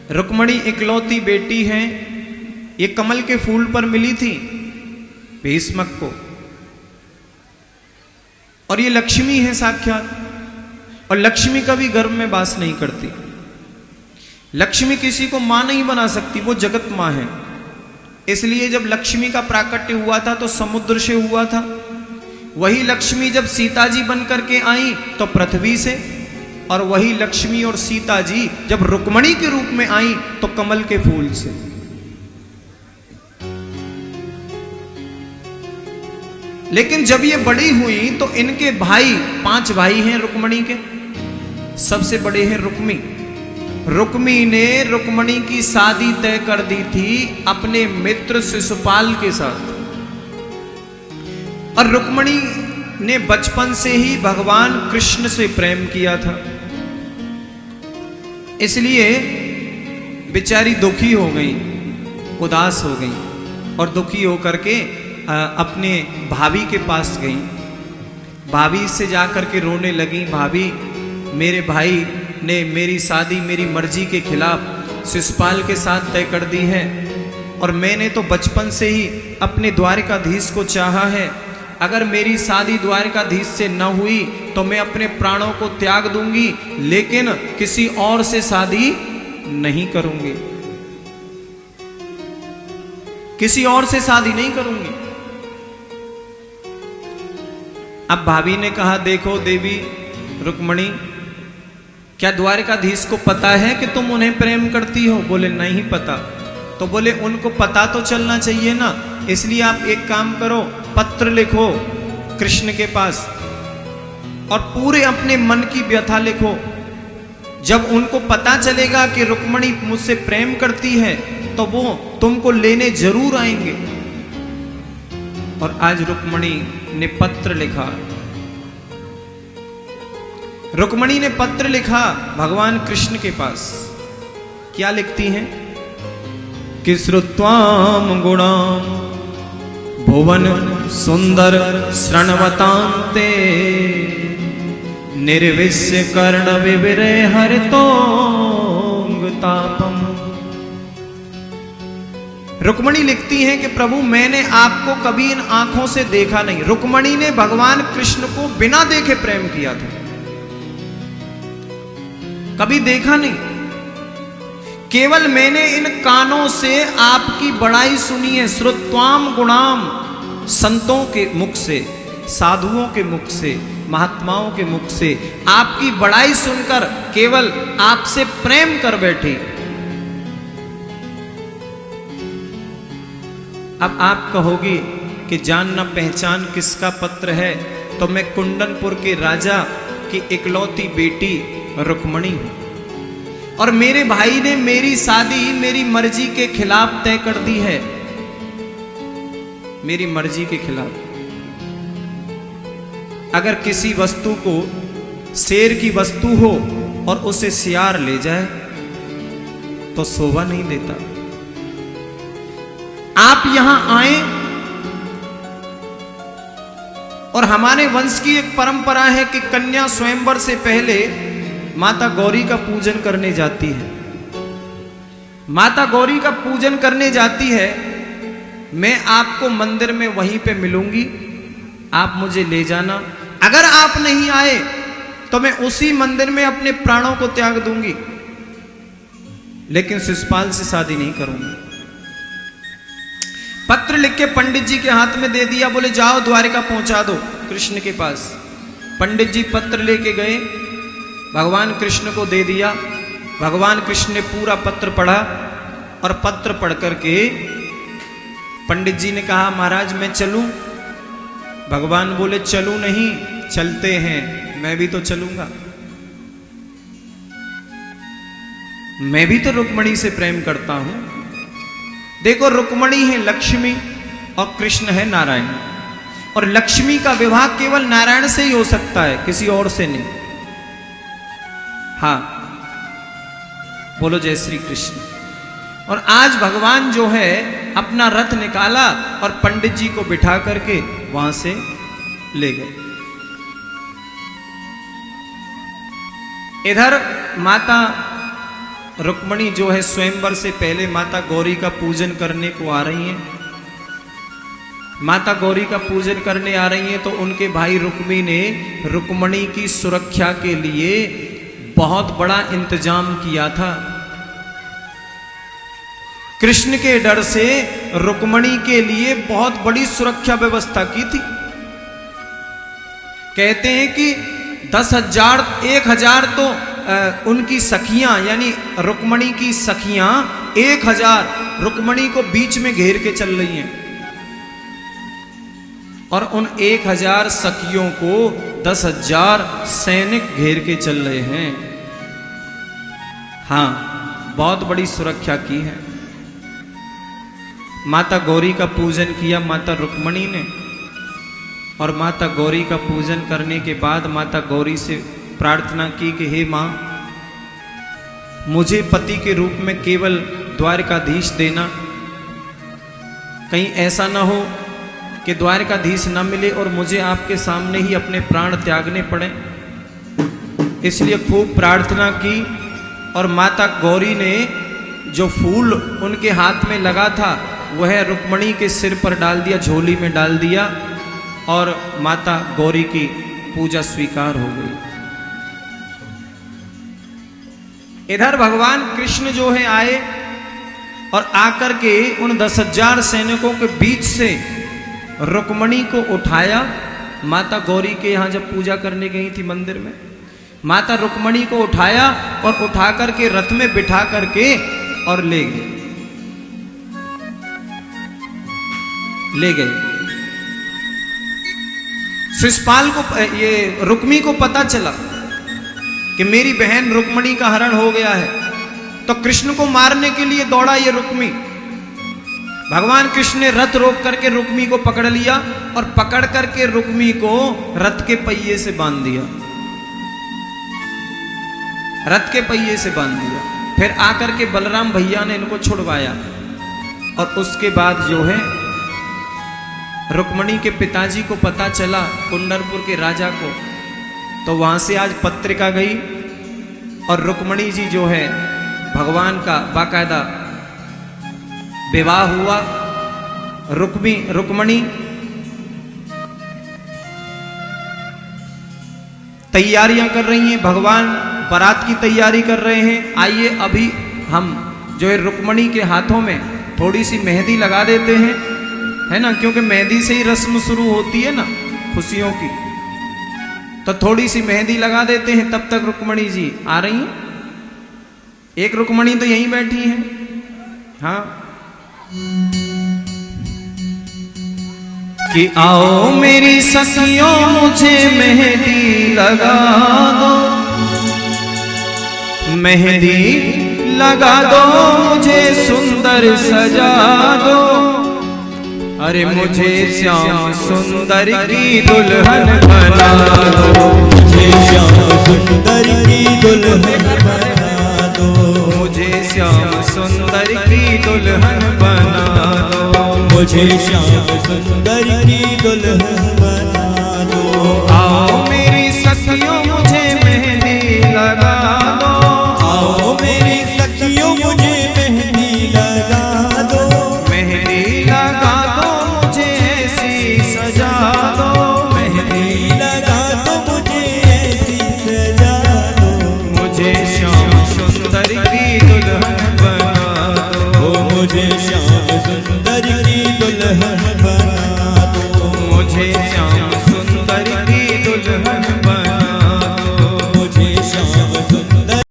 रुक्मणी इकलौती बेटी हैं, ये कमल के फूल पर मिली थी भीष्मक को, और ये लक्ष्मी है साक्षात। और लक्ष्मी कभी गर्भ में वास नहीं करती। लक्ष्मी किसी को मां नहीं बना सकती, वो जगत मां है। इसलिए जब लक्ष्मी का प्राकट्य हुआ था तो समुद्र से हुआ था। वही लक्ष्मी जब सीता जी बन करके आई तो पृथ्वी से, और वही लक्ष्मी और सीता जी जब रुक्मणी के रूप में आई तो कमल के फूल से। लेकिन जब ये बड़ी हुई तो इनके भाई, 5 भाई हैं रुक्मणी के, सबसे बड़े हैं रुक्मी। रुक्मी ने रुक्मणी की शादी तय कर दी थी अपने मित्र शिशुपाल के साथ। और रुक्मणी ने बचपन से ही भगवान कृष्ण से प्रेम किया था, इसलिए बेचारी दुखी हो गई, उदास हो गई, और दुखी होकर के अपने भाभी के पास गई। भाभी से जाकर के रोने लगी, भाभी मेरे भाई ने मेरी शादी मेरी मर्जी के खिलाफ शिशुपाल के साथ तय कर दी है, और मैंने तो बचपन से ही अपने द्वारिकाधीश को चाहा है। अगर मेरी शादी द्वारिकाधीश से न हुई तो मैं अपने प्राणों को त्याग दूंगी, लेकिन किसी और से शादी नहीं करूंगी, किसी और से शादी नहीं करूंगी। अब भाभी ने कहा, देखो देवी रुक्मणी, क्या द्वारिकाधीश को पता है कि तुम उन्हें प्रेम करती हो? बोले नहीं पता। तो बोले उनको पता तो चलना चाहिए ना, इसलिए आप एक काम करो, पत्र लिखो कृष्ण के पास और पूरे अपने मन की व्यथा लिखो। जब उनको पता चलेगा कि रुक्मणी मुझसे प्रेम करती है तो वो तुमको लेने जरूर आएंगे। और आज रुक्मणी ने पत्र लिखा, रुक्मणी ने पत्र लिखा भगवान कृष्ण के पास। क्या लिखती हैं कि श्रुत्वाम गुणाम भुवन सुंदर श्रणवतांते निर्विश्य कर्ण विविरे हरितोंग तापम। रुक्मणी लिखती हैं कि प्रभु मैंने आपको कभी इन आंखों से देखा नहीं। रुक्मणी ने भगवान कृष्ण को बिना देखे प्रेम किया था, कभी देखा नहीं। केवल मैंने इन कानों से आपकी बड़ाई सुनी है। श्रुत्वाम गुणाम, संतों के मुख से, साधुओं के मुख से, महात्माओं के मुख से आपकी बड़ाई सुनकर केवल आपसे प्रेम कर बैठी। अब आप कहोगी कि जान न पहचान किसका पत्र है, तो मैं कुंदनपुर के राजा की इकलौती बेटी रुक्मणी हूं, और मेरे भाई ने मेरी शादी मेरी मर्जी के खिलाफ तय कर दी है, मेरी मर्जी के खिलाफ। अगर किसी वस्तु को शेर की वस्तु हो और उसे सियार ले जाए तो शोभा नहीं देता। आप यहां आए और हमारे वंश की एक परंपरा है कि कन्या स्वयंवर से पहले माता गौरी का पूजन करने जाती है। माता गौरी का पूजन करने जाती है। मैं आपको मंदिर में वहीं पे मिलूंगी, आप मुझे ले जाना। अगर आप नहीं आए तो मैं उसी मंदिर में अपने प्राणों को त्याग दूंगी, लेकिन शिशुपाल से शादी नहीं करूंगी। पत्र लिख के पंडित जी के हाथ में दे दिया, बोले जाओ द्वारिका पहुंचा दो कृष्ण के पास। पंडित जी पत्र लेके गए, भगवान कृष्ण को दे दिया। भगवान कृष्ण ने पूरा पत्र पढ़ा, और पत्र पढ़ करके पंडित जी ने कहा महाराज मैं चलूं? भगवान बोले चलूं नहीं, चलते हैं, मैं भी तो चलूंगा। मैं भी तो रुक्मणी से प्रेम करता हूं। देखो रुक्मणी है लक्ष्मी और कृष्ण है नारायण, और लक्ष्मी का विवाह केवल नारायण से ही हो सकता है, किसी और से नहीं। हाँ, बोलो जय श्री कृष्ण। और आज भगवान जो है अपना रथ निकाला और पंडित जी को बिठा करके वहां से ले गए। इधर माता रुक्मणी जो है स्वयंवर से पहले माता गौरी का पूजन करने को आ रही हैं। माता गौरी का पूजन करने आ रही हैं तो उनके भाई रुक्मी ने रुक्मणी की सुरक्षा के लिए बहुत बड़ा इंतजाम किया था। कृष्ण के डर से रुक्मणी के लिए बहुत बड़ी सुरक्षा व्यवस्था की थी। कहते हैं कि 10,000 1,000 तो उनकी सखियां यानी रुक्मणी की सखियां 1,000 रुक्मणी को बीच में घेर के चल रही हैं और उन 1,000 सखियों को 10,000 सैनिक घेर के चल रहे हैं। हाँ, बहुत बड़ी सुरक्षा की है। माता गौरी का पूजन किया माता रुक्मणी ने और माता गौरी का पूजन करने के बाद माता गौरी से प्रार्थना की कि हे माँ, मुझे पति के रूप में केवल द्वारकाधीश देना। कहीं ऐसा ना हो कि द्वारकाधीश न मिले और मुझे आपके सामने ही अपने प्राण त्यागने पड़े। इसलिए खूब प्रार्थना की और माता गौरी ने जो फूल उनके हाथ में लगा था वह रुक्मणी के सिर पर डाल दिया, झोली में डाल दिया और माता गौरी की पूजा स्वीकार हो गई। इधर भगवान कृष्ण जो है आए और आकर के उन 10,000 सैनिकों के बीच से रुक्मणी को उठाया। माता गौरी के यहाँ जब पूजा करने गई थी मंदिर में, माता रुक्मणी को उठाया और उठा करके रथ में बिठा करके और ले गए। शिशुपाल को ये रुक्मी को पता चला कि मेरी बहन रुक्मणी का हरण हो गया है, तो कृष्ण को मारने के लिए दौड़ा ये रुक्मी। भगवान कृष्ण ने रथ रोक करके रुक्मी को पकड़ लिया और पकड़ करके रुक्मी को रथ के पहिए से बांध दिया, रथ के पहिए से बांध दिया। फिर आकर के बलराम भैया ने इनको छुड़वाया और उसके बाद जो है रुक्मणी के पिताजी को पता चला, कुंडरपुर के राजा को, तो वहां से आज पत्रिका गई और रुक्मणी जी जो है भगवान का बाकायदा विवाह हुआ। रुक्मणी तैयारियां कर रही हैं, भगवान बारात की तैयारी कर रहे हैं। आइए अभी हम जो है रुक्मणी के हाथों में थोड़ी सी मेहंदी लगा देते हैं, है ना, क्योंकि मेहंदी से ही रस्म शुरू होती है ना खुशियों की। तो थोड़ी सी मेहंदी लगा देते हैं, तब तक रुक्मणी जी आ रही हैं। एक रुक्मणी तो यहीं बैठी हैं। हाँ, कि आओ मेरी सखियों मुझे मेहंदी लगा दो, मेहंदी लगा दो मुझे सुंदर सजा दो, अरे मुझे श्याम सुंदर की दुल्हन बना दो, मुझे श्याम सुंदर की दुल्हन बना दो, मुझे श्याम सुंदर की दुल्हन बना दो, मुझे श्याम सुंदर की दुल्हन बना दो। आओ मेरी सखियों मुझे मेहंदी लगा दो, आओ मेरी सखियों मुझे मेहंदी लगा दो, मेहंदी लगा दो मुझे ऐसी सजा दो, मेहंदी लगा दो मुझे ऐसी सजा दो, मुझे श्याम सुंदर की दुल्हन बना दो, मुझे श्याम सुंदर की दुल्हन बना दो, मुझे श्याम